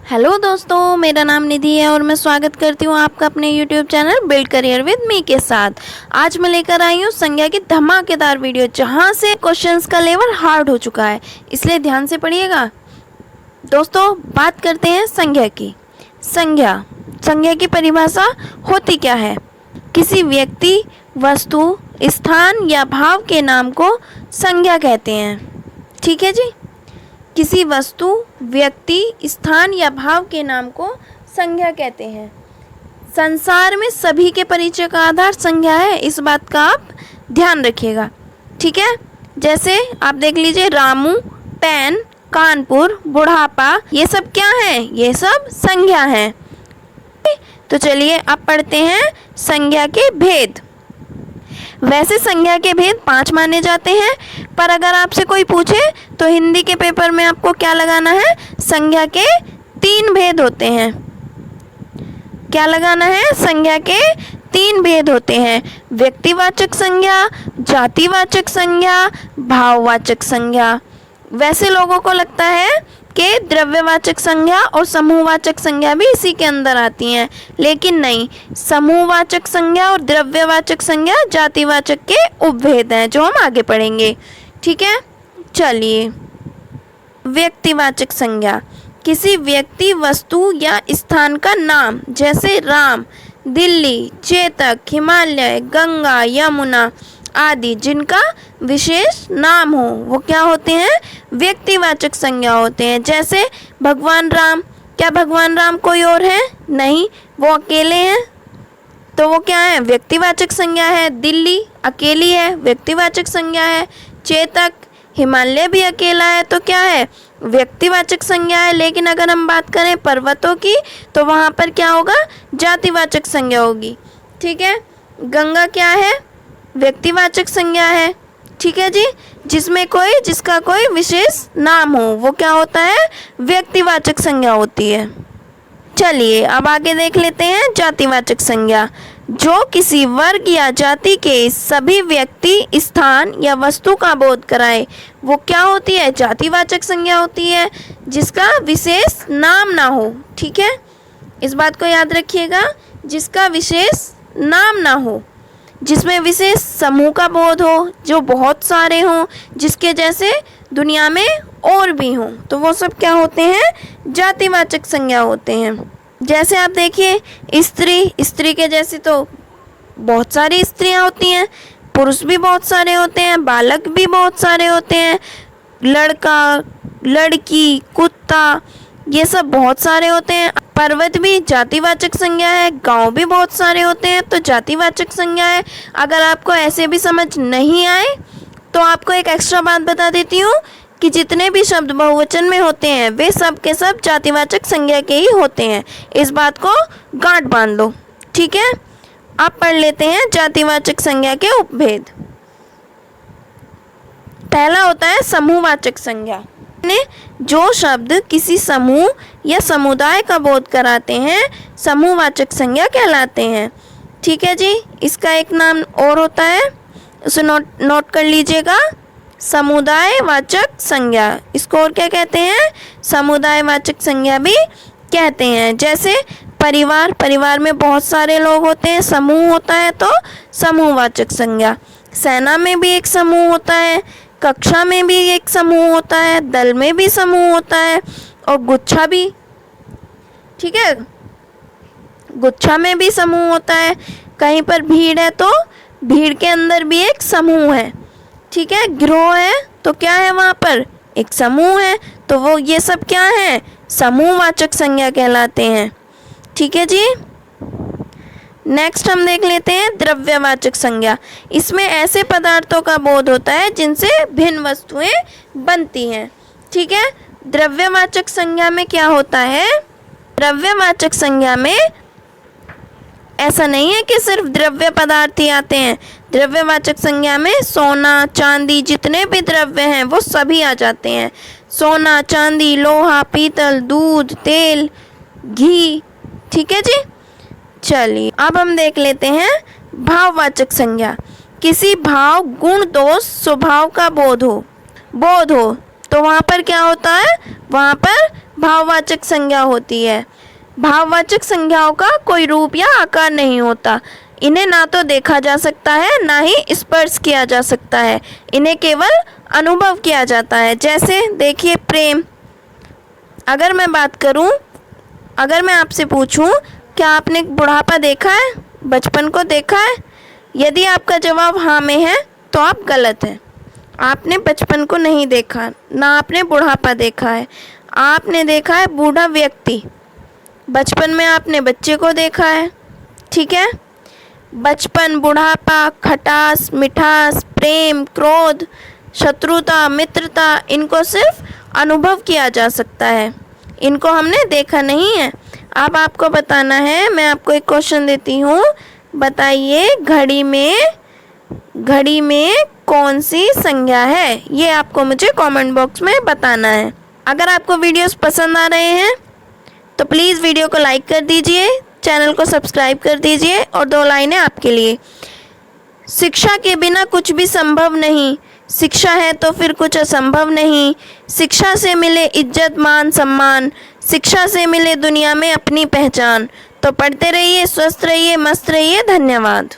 Hello दोस्तों, मेरा नाम निधि है और मैं स्वागत करती हूँ आपका अपने YouTube channel build career with me के साथ। आज मैं लेकर आई हूँ संज्ञा की धमाकेदार वीडियो, जहाँ से क्वेश्चंस का लेवल हार्ड हो चुका है, इसलिए ध्यान से पढ़िएगा। दोस्तों, बात करते हैं संज्ञा की। संज्ञा की परिभाषा होती क्या है? किसी व्यक्ति, वस्तु, स्थान या भाव के नाम को संज्ञा कहते हैं। ठीक है जी, किसी वस्तु, व्यक्ति, स्थान या भाव के नाम को संज्ञा कहते हैं। संसार में सभी के परिचय का आधार संज्ञा है, इस बात का आप ध्यान रखिएगा। ठीक है, जैसे आप देख लीजिए, रामू, पेन, कानपुर, बुढ़ापा, ये सब क्या है? ये सब संज्ञा हैं। तो चलिए अब पढ़ते हैं संज्ञा के भेद। वैसे संज्ञा के भेद 5 माने जाते हैं, पर अगर आपसे कोई पूछे तो हिंदी के पेपर में आपको क्या लगाना है? संज्ञा के 3 भेद होते हैं। क्या लगाना है? संज्ञा के 3 भेद होते हैं। व्यक्तिवाचक संज्ञा, जातिवाचक संज्ञा, भाववाचक संज्ञा। वैसे लोगों को लगता है कि द्रव्यवाचक संज्ञा और समूहवाचक संज्ञा भी इसी के अंदर आती हैं, लेकिन नहीं। समूहवाचक संज्ञा और द्रव्यवाचक संज्ञा जातिवाचक के उपभेद हैं, जो हम आगे पढ़ेंगे। ठीक है, चलिए। व्यक्तिवाचक संज्ञा किसी व्यक्ति, वस्तु या स्थान का नाम, जैसे राम, दिल्ली, चेतक, हिमालय, गंगा, यमुना आदि, जिनका विशेष नाम हो, वो क्या होते हैं? व्यक्तिवाचक संज्ञा होते हैं। जैसे भगवान राम, क्या भगवान राम कोई और है? नहीं, वो अकेले हैं, तो वो क्या है? व्यक्तिवाचक संज्ञा है। दिल्ली अकेली है, व्यक्तिवाचक संज्ञा है। चेतक, हिमालय भी अकेला है, तो क्या है? व्यक्तिवाचक संज्ञा है। लेकिन अगर हम बात करें पर्वतों की, तो वहाँ पर क्या होगा? जातिवाचक संज्ञा होगी। ठीक है, गंगा क्या है? व्यक्तिवाचक संज्ञा है। ठीक है जी, जिसका कोई विशेष नाम हो, वो क्या होता है? व्यक्तिवाचक संज्ञा होती है। चलिए अब आगे देख लेते हैं जातिवाचक संज्ञा। जो किसी वर्ग या जाति के सभी व्यक्ति, स्थान या वस्तु का बोध कराए, वो क्या होती है? जातिवाचक संज्ञा होती है, जिसका विशेष नाम ना हो। ठीक है, इस बात को याद रखिएगा, जिसका विशेष नाम ना हो, जिसमें विशेष समूह का बोध हो, जो बहुत सारे हों, जिसके जैसे दुनिया में और भी हों, तो वो सब क्या होते हैं? जातिवाचक संज्ञा होते हैं। जैसे आप देखिए, स्त्री के जैसे तो बहुत सारी स्त्रियां होती हैं, पुरुष भी बहुत सारे होते हैं, बालक भी बहुत सारे होते हैं, लड़का, लड़की, कुत्ता, ये सब बहुत सारे होते हैं। पर्वत भी जातिवाचक संज्ञा है, गांव भी बहुत सारे होते हैं, तो जातिवाचक संज्ञा है। अगर आपको ऐसे भी समझ नहीं आए तो आपको एक एक्स्ट्रा बात बता देती हूँ कि जितने भी शब्द बहुवचन में होते हैं, वे सब के सब जातिवाचक संज्ञा के ही होते हैं। इस बात को गांठ बांध लो। ठीक है, अब पढ़ लेते हैं जातिवाचक संज्ञा के उपभेद। पहला होता है समूहवाचक संज्ञा। जो शब्द किसी समूह या समुदाय का बोध कराते हैं, समूहवाचक संज्ञा कहलाते हैं। ठीक है जी, इसका एक नाम और होता है, उसे नोट कर लीजिएगा, समुदायवाचक संज्ञा। इसको और क्या कहते हैं? समुदायवाचक संज्ञा भी कहते हैं। जैसे परिवार में बहुत सारे लोग होते हैं, समूह होता है, तो समूहवाचक संज्ञा। सेना में भी एक समूह होता है, कक्षा में भी एक समूह होता है, दल में भी समूह होता है, और गुच्छा भी। ठीक है, गुच्छा में भी समूह होता है। कहीं पर भीड़ है तो भीड़ के अंदर भी एक समूह है। ठीक है, गिरोह है तो क्या है? वहाँ पर एक समूह है, तो वो ये सब क्या है? समूहवाचक संज्ञा कहलाते हैं। ठीक है जी, नेक्स्ट हम देख लेते हैं द्रव्यवाचक संज्ञा। इसमें ऐसे पदार्थों का बोध होता है जिनसे भिन्न वस्तुएं बनती हैं। ठीक है, द्रव्यवाचक संज्ञा में क्या होता है? द्रव्यवाचक संज्ञा में ऐसा नहीं है कि सिर्फ द्रव्य पदार्थ ही आते हैं। द्रव्यवाचक संज्ञा में सोना, चांदी, जितने भी द्रव्य हैं वो सभी आ जाते हैं। सोना, चांदी, लोहा, पीतल, दूध, तेल, घी। ठीक है जी, चलिए अब हम देख लेते हैं भाववाचक संज्ञा। किसी भाव, गुण, दोष, स्वभाव का बोध हो तो वहाँ पर क्या होता है? वहाँ पर भाववाचक संज्ञा होती है। भाववाचक संज्ञाओं का कोई रूप या आकार नहीं होता। इन्हें ना तो देखा जा सकता है, ना ही स्पर्श किया जा सकता है। इन्हें केवल अनुभव किया जाता है। जैसे देखिए प्रेम। अगर मैं बात करूं, अगर मैं आपसे पूछूं, क्या आपने बुढ़ापा देखा है, बचपन को देखा है? यदि आपका जवाब हाँ में है तो आप गलत हैं। आपने बचपन को नहीं देखा, ना आपने बुढ़ापा देखा है। आपने देखा है बूढ़ा व्यक्ति। बचपन में आपने बच्चे को देखा है। ठीक है। बचपन, बुढ़ापा, खटास, मिठास, प्रेम, क्रोध, शत्रुता, मित्रता, इनको सिर्फ अनुभव किया जा सकता है। इनको हमने देखा नहीं है। अब आपको बताना है, मैं आपको एक क्वेश्चन देती हूँ। बताइए घड़ी में कौन सी संज्ञा है? ये आपको मुझे कमेंट बॉक्स में बताना है। अगर आपको वीडियोस पसंद आ रहे हैं तो प्लीज़ वीडियो को लाइक कर दीजिए, चैनल को सब्सक्राइब कर दीजिए। और 2 लाइनें आपके लिए। शिक्षा के बिना कुछ भी संभव नहीं, शिक्षा है तो फिर कुछ असंभव नहीं। शिक्षा से मिले इज्जत, मान, सम्मान, शिक्षा से मिले दुनिया में अपनी पहचान। तो पढ़ते रहिए, स्वस्थ रहिए, मस्त रहिए। धन्यवाद।